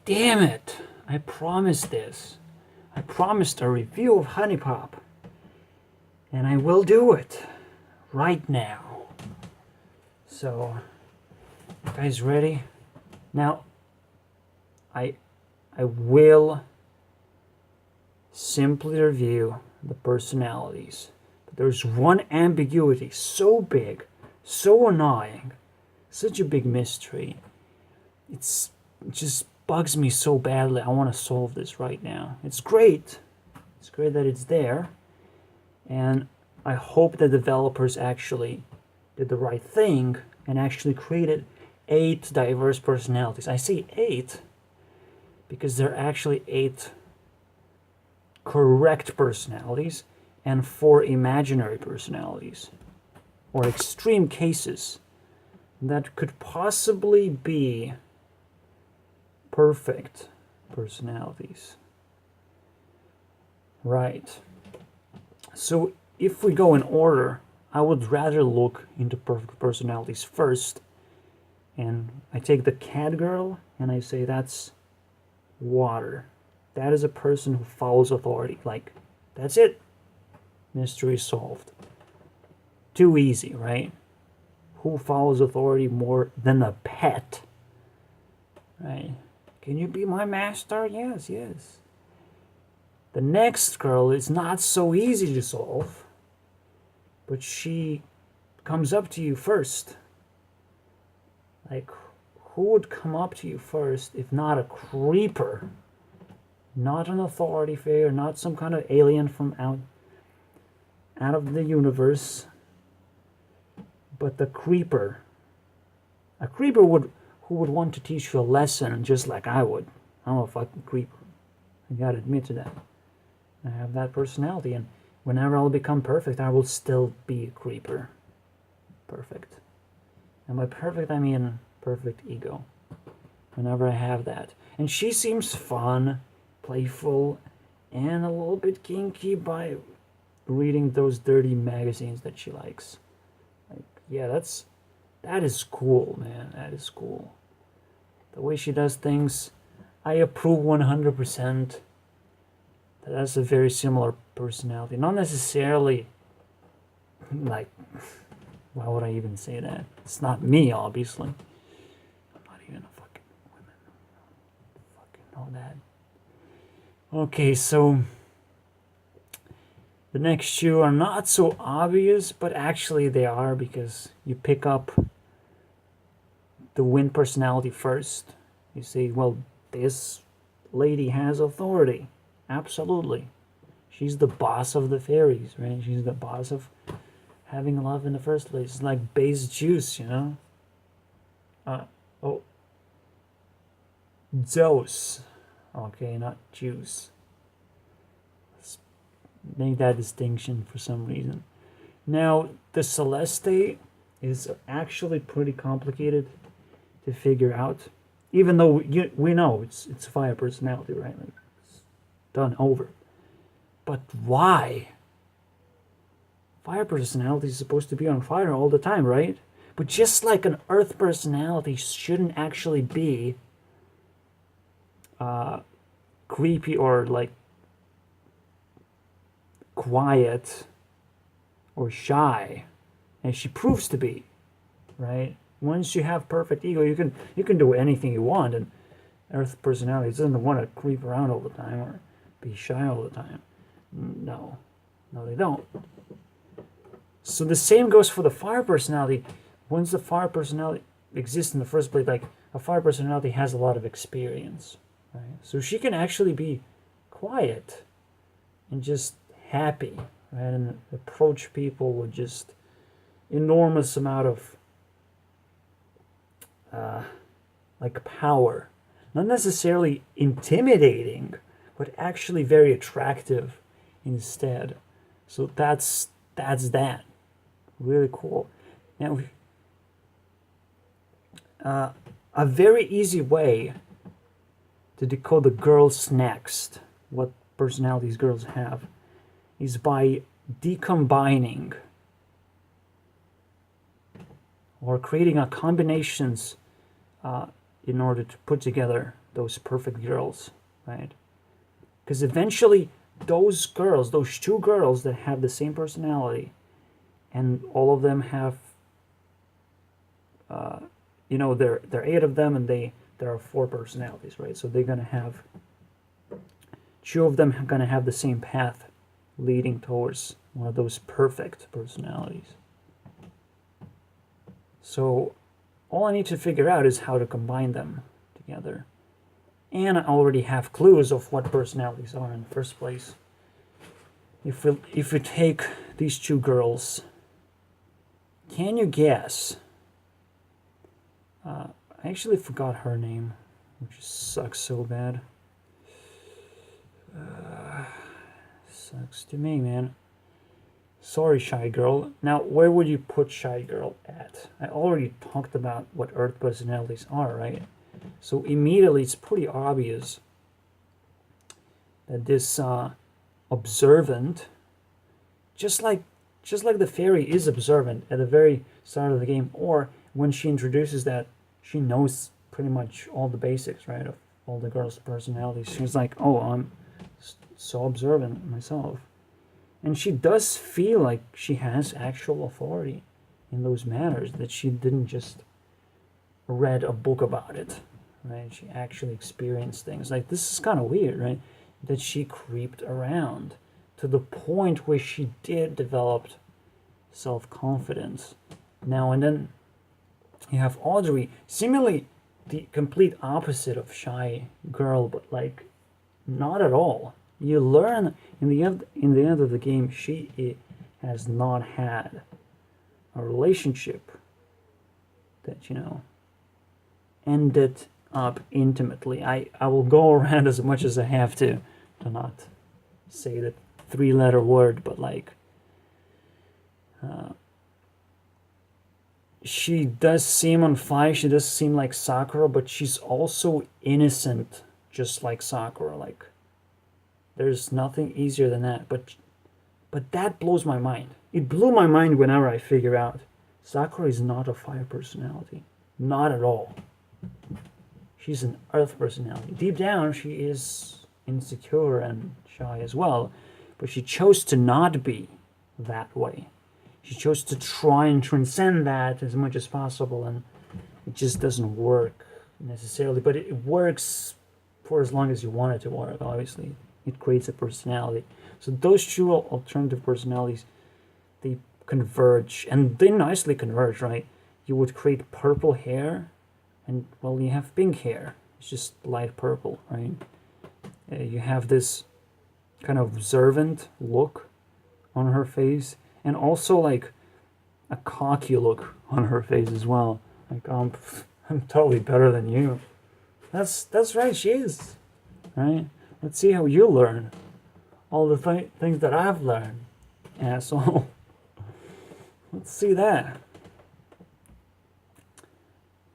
damn it! I promised this. I promised a review of Huniepop. And I will do it. Right now. So, you guys ready? Now, I will simply review the personalities. But there's one ambiguity so big, so annoying, such a big mystery. It just bugs me so badly. I want to solve this right now. It's great. It's great that it's there. And I hope the developers actually did the right thing and actually created 8 diverse personalities. I say 8 because there are actually 8 correct personalities and 4 imaginary personalities, or extreme cases that could possibly be perfect personalities. Right. So if we go in order, I would rather look into perfect personalities first. And I take the cat girl and I say that's water. That is a person who follows authority. Like, that's it. Mystery solved. Too easy, right? Who follows authority more than a pet? Right? Can you be my master? Yes, yes. The next girl is not so easy to solve, but she comes up to you first. Like, who would come up to you first if not a creeper? Not an authority figure, not some kind of alien from out of the universe, but the creeper. A creeper who would want to teach you a lesson just like I would. I'm a fucking creeper. I gotta admit to that. I have that personality, and whenever I'll become perfect, I will still be a creeper. Perfect. And by perfect, I mean perfect ego. Whenever I have that. And she seems fun, playful, and a little bit kinky by reading those dirty magazines that she likes. Like, yeah, that is cool, man. That is cool. The way she does things, I approve 100%. That's a very similar personality. Not necessarily, like, why would I even say that? It's not me, obviously. I'm not even a fucking woman. Fucking know that. Okay, so the next 2 are not so obvious, but actually they are, because you pick up the wind personality first. You say, well, this lady has authority. Absolutely. She's the boss of the fairies, right? She's the boss of having love in the first place. It's like base juice, you know? Oh. Zeus. Okay, not juice. Let's make that distinction for some reason. Now, the Celeste is actually pretty complicated to figure out. Even though we know it's fire personality, right? Like, it's done over. But why? Fire personality is supposed to be on fire all the time, right? But just like an earth personality shouldn't actually be creepy or like quiet or shy, and she proves to be, right? Once you have perfect ego, you can do anything you want, and earth personality doesn't want to creep around all the time or be shy all the time. No, they don't. So the same goes for the fire personality. Once the fire personality exists in the first place, like a fire personality has a lot of experience, right? So she can actually be quiet and just happy, right? And approach people with just enormous amount of like power. Not necessarily intimidating, but actually very attractive instead. So that's that. Really cool. Now, a very easy way to decode the girls next, what personalities girls have, is by decombining or creating a combinations in order to put together those perfect girls, right? Because eventually those girls, those two girls that have the same personality, and all of them have, there are 8 of them, and there are 4 personalities, right? So they're gonna have, 2 of them are gonna have the same path leading towards one of those perfect personalities. So all I need to figure out is how to combine them together. And I already have clues of what personalities are in the first place. If we take these 2 girls, can you guess? I actually forgot her name, which sucks so bad. Sucks to me, man. Sorry, Shy Girl. Now, where would you put Shy Girl at? I already talked about what Earth personalities are, right? So immediately it's pretty obvious that this observant, just like the fairy is observant at the very start of the game, or when she introduces that, she knows pretty much all the basics, right, of all the girls' personalities. She's like, oh, I'm so observant myself. And she does feel like she has actual authority in those matters, that she didn't just read a book about it, right? She actually experienced things. Like, this is kind of weird, right? That she creeped around to the point where she did develop self-confidence. Now and then you have Audrey, seemingly the complete opposite of Shy Girl, but like not at all. You learn in the end of the game, she has not had a relationship that, ended up intimately. I will go around as much as I have to not say the 3-letter word, but like, she does seem on fire. She does seem like Sakura, but she's also innocent, just like Sakura. Like, there's nothing easier than that. But that blows my mind. It blew my mind whenever I figure out Sakura is not a fire personality. Not at all. She's an earth personality. Deep down, she is insecure and shy as well. But she chose to not be that way. She chose to try and transcend that as much as possible, and it just doesn't work necessarily. But it works for as long as you want it to work, obviously. It creates a personality. So those 2 alternative personalities, they converge, and they nicely converge, right? You would create purple hair, and, well, you have pink hair. It's just light purple, right? You have this kind of observant look on her face, and also like a cocky look on her face as well. Like, I'm totally better than you. That's right, she is, right? Let's see how you learn all the things that I've learned, asshole. Let's see that.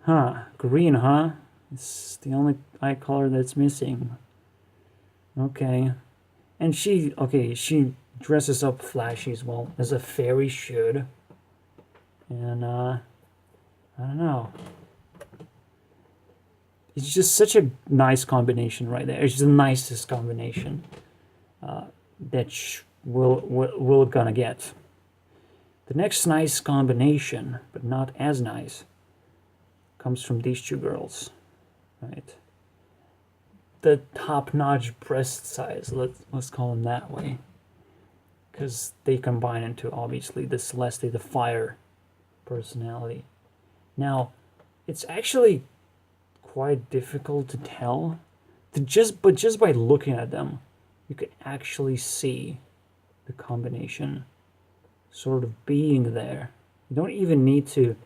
Huh, green, huh? It's the only eye color that's missing. Okay. And she dresses up flashy as well, as a fairy should. And, I don't know. It's just such a nice combination right there. It's the nicest combination that we're gonna get. The next nice combination, but not as nice, comes from these 2 girls, right? The top-notch breast size, let's call them that way, because they combine into, obviously, the Celeste, the fire personality. Now, it's actually quite difficult to tell, but just by looking at them, you can actually see the combination sort of being there. You don't even need to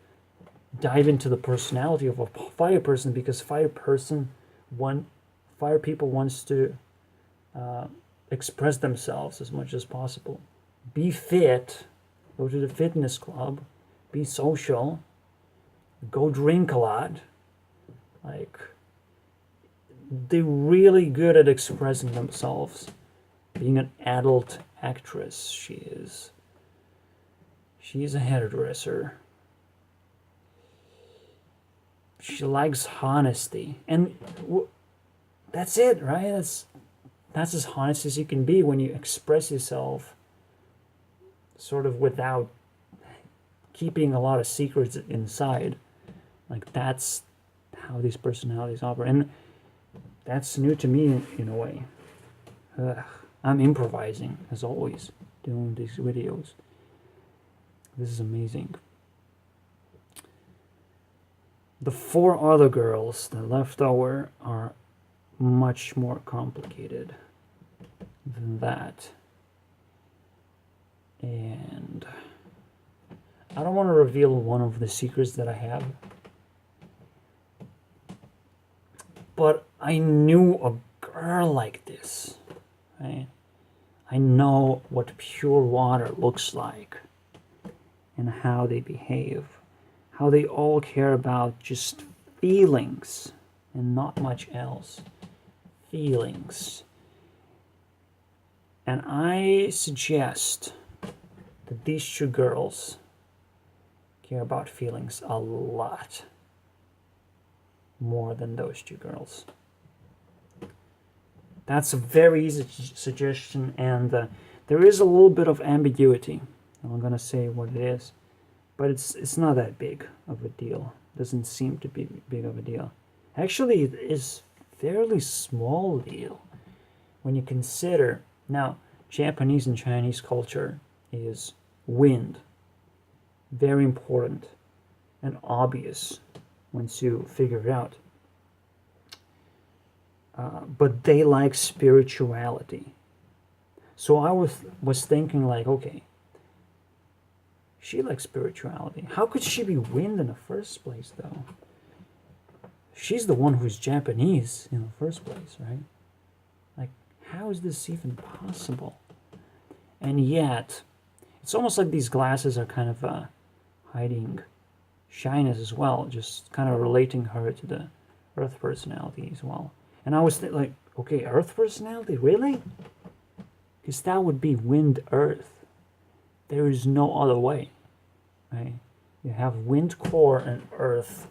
dive into the personality of a fire person, because fire people wants to express themselves as much as possible. Be fit, go to the fitness club, be social, go drink a lot. Like, they're really good at expressing themselves. Being an adult actress, she's a hairdresser. She likes honesty. And that's it, right? That's as honest as you can be when you express yourself sort of without keeping a lot of secrets inside. Like, that's how these personalities operate. And that's new to me in a way. I'm improvising, as always, doing these videos. This is amazing. The 4 other girls that left over are much more complicated than that. And I don't want to reveal one of the secrets that I have. But I knew a girl like this. Right? I know what pure water looks like and how they behave. How they all care about just feelings and not much else. Feelings. And I suggest that these 2 girls care about feelings a lot more than those 2 girls. That's a very easy suggestion, and there is a little bit of ambiguity. I'm gonna say what it is, but it's not that big of a deal. Doesn't seem to be big of a deal. Actually, it is fairly small deal when you consider. Now, Japanese and Chinese culture is wind. Very important and obvious once you figure it out. But they like spirituality. So I was thinking like, okay, she likes spirituality. How could she be wind in the first place, though? She's the one who's Japanese in the first place, right? Like, how is this even possible? And yet, it's almost like these glasses are kind of hiding shyness as well, just kind of relating her to the Earth personality as well. And I was like, okay, Earth personality, really? Because that would be wind Earth. There is no other way, right? You have wind core and Earth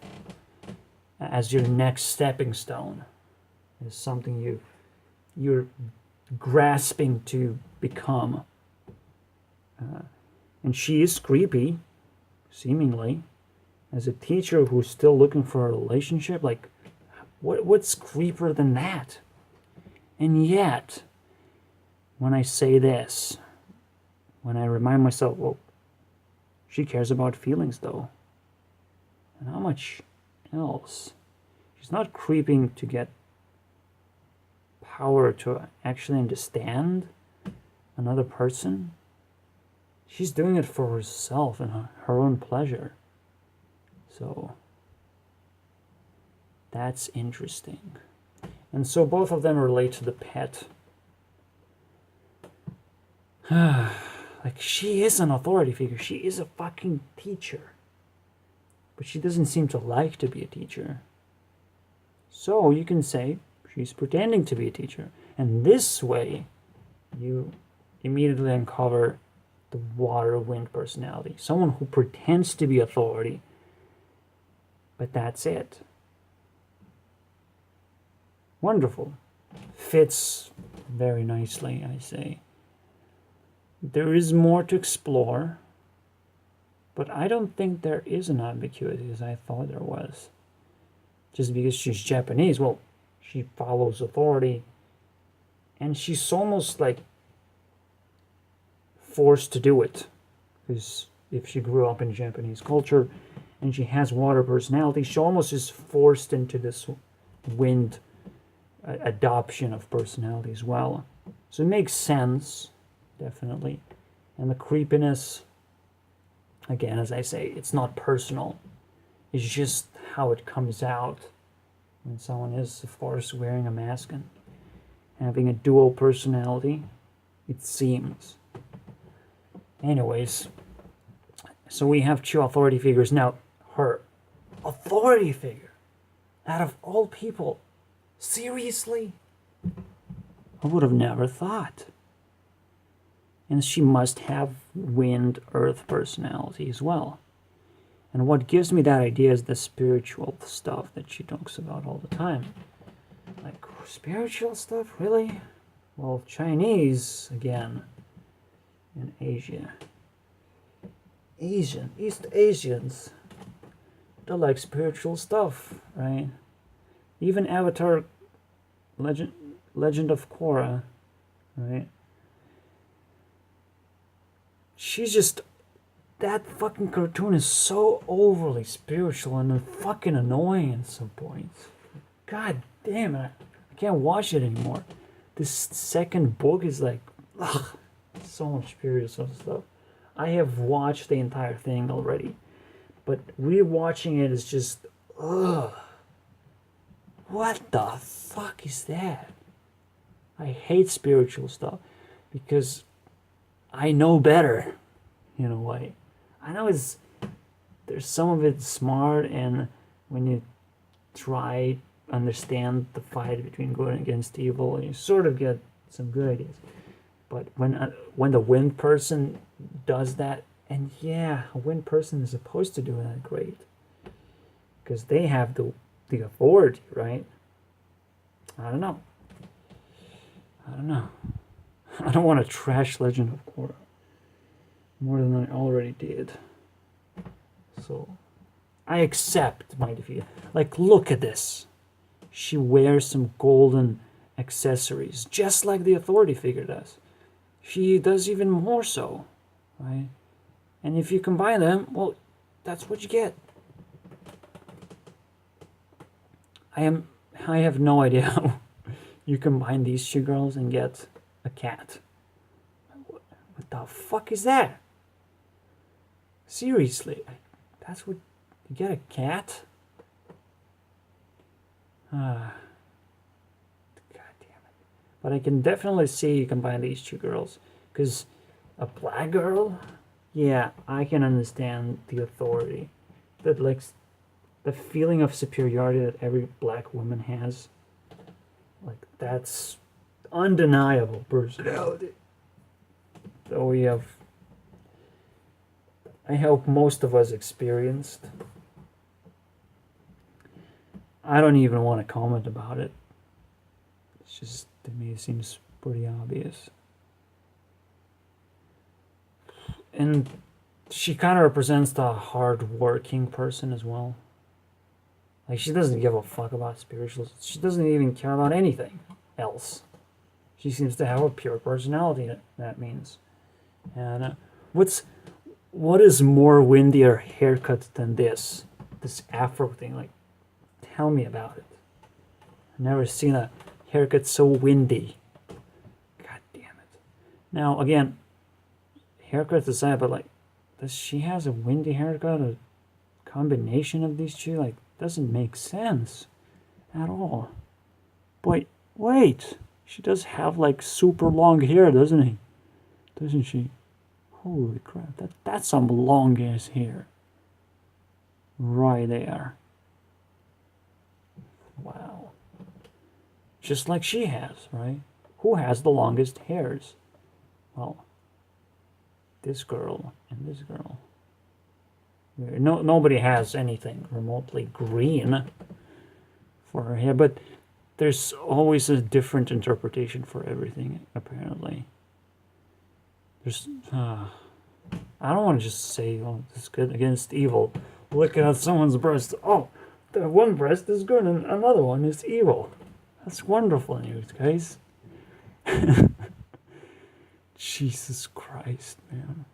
as your next stepping stone. Is something you're grasping to become. And she is creepy, seemingly, as a teacher who's still looking for a relationship. Like, what's creepier than that? And yet, when I say this, when I remind myself, well, she cares about feelings, though. And how much else? She's not creeping to get power to actually understand another person. She's doing it for herself and her own pleasure. So that's interesting. And so both of them relate to the pet. Like, she is an authority figure. She is a fucking teacher. But she doesn't seem to like to be a teacher. So you can say she's pretending to be a teacher. And this way, you immediately uncover the water wind personality. Someone who pretends to be authority, but that's it. Wonderful. Fits very nicely, I say. There is more to explore, but I don't think there is an ambiguity as I thought there was. Just because she's Japanese, well, she follows authority, and she's almost like forced to do it. Because if she grew up in Japanese culture and she has water personality, she almost is forced into this wind adoption of personality as well. So it makes sense, definitely. And the creepiness, again, as I say, it's not personal. It's just how it comes out when someone is, of course, wearing a mask and having a dual personality, it seems. Anyways, so we have 2 authority figures. Now, her authority figure, out of all people, seriously? I would have never thought. And she must have wind earth personality as well. And what gives me that idea is the spiritual stuff that she talks about all the time. Like, spiritual stuff, really? Well, Chinese, again, in Asia. East Asians, they like spiritual stuff, right? Even Avatar Legend of Korra, right? She's just, that fucking cartoon is so overly spiritual and fucking annoying at some points. God damn it, I can't watch it anymore. This second book is like, ugh, so much spiritual stuff. I have watched the entire thing already, but rewatching it is just, ugh. What the fuck is that? I hate spiritual stuff because I know better, in a way. I know there's some of it smart, and when you try understand the fight between good and against evil, you sort of get some good ideas. But when the wind person does that, and yeah, a wind person is supposed to do that great, because they have the authority, right? I don't know. I don't want to trash Legend of Korra more than I already did. So I accept my defeat. Like, look at this. She wears some golden accessories, just like the authority figure does. She does even more so, right? And if you combine them, well, that's what you get. I have no idea how you combine these two girls and get a cat. What the fuck is that? Seriously, that's what you get, a cat? God damn it. But I can definitely see you combine these two girls, because a black girl, yeah, I can understand the authority, that like the feeling of superiority that every black woman has. Like, that's undeniable personality. So I hope most of us experienced. I don't even want to comment about it. It's just, to me, it seems pretty obvious. And she kind of represents the hard-working person as well. Like, she doesn't give a fuck about spirituals. She doesn't even care about anything else. She seems to have a pure personality, that means. And what is more windier haircut than this afro thing? Like, tell me about it. I've never seen a haircut so windy. God damn it. Now, again, haircuts aside, but like, does she has a windy haircut? A combination of these two? Like, doesn't make sense at all. But wait, she does have like super long hair, doesn't she? Holy crap, that's some long ass hair right there. Wow. Just like she has, right? Who has the longest hairs? Well, this girl and this girl. Nobody has anything remotely green for her hair, but there's always a different interpretation for everything, apparently. There's, I don't want to just say, oh, this is good against evil. Look at someone's breast. Oh, the one breast is good and another one is evil. That's wonderful news, guys. Jesus Christ, man.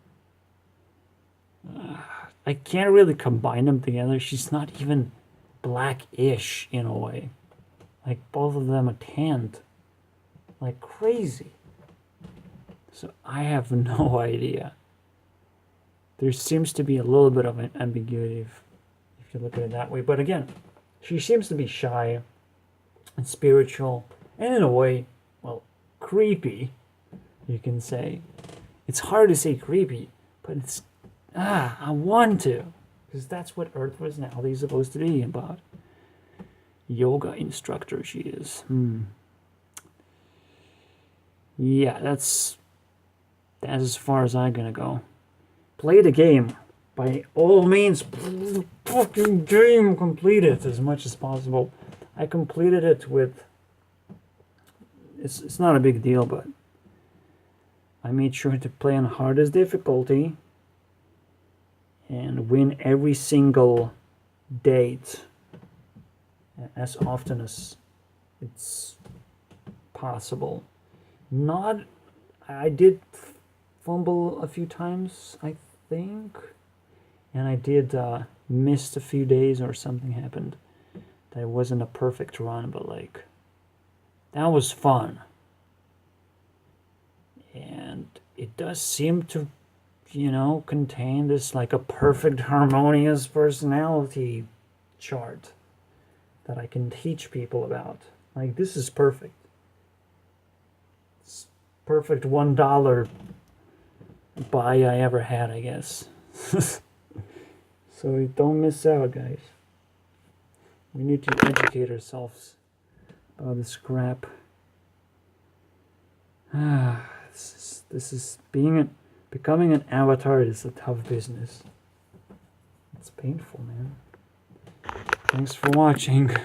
I can't really combine them together. She's not even black-ish in a way. Like, both of them are tanned like crazy. So I have no idea. There seems to be a little bit of an ambiguity if you look at it that way. But again, she seems to be shy and spiritual, and in a way, well, creepy, you can say. It's hard to say creepy, but it's, I want to, because that's what Earth personality is supposed to be about. Yoga instructor she is. Yeah, that's as far as I'm gonna go. Play the game. By all means, play the fucking game. Complete it as much as possible. I completed it with it's not a big deal, but I made sure to play on hardest difficulty and win every single date as often as it's possible. Not, I did fumble a few times, I think, and I did missed a few days or something happened that wasn't a perfect run, but like that was fun. And it does seem to, you know, contain this like a perfect harmonious personality chart that I can teach people about. Like, this is perfect. It's perfect $1 buy I ever had, I guess. So don't miss out, guys. We need to educate ourselves about this crap. This is becoming an avatar is a tough business. It's painful, man. Thanks for watching.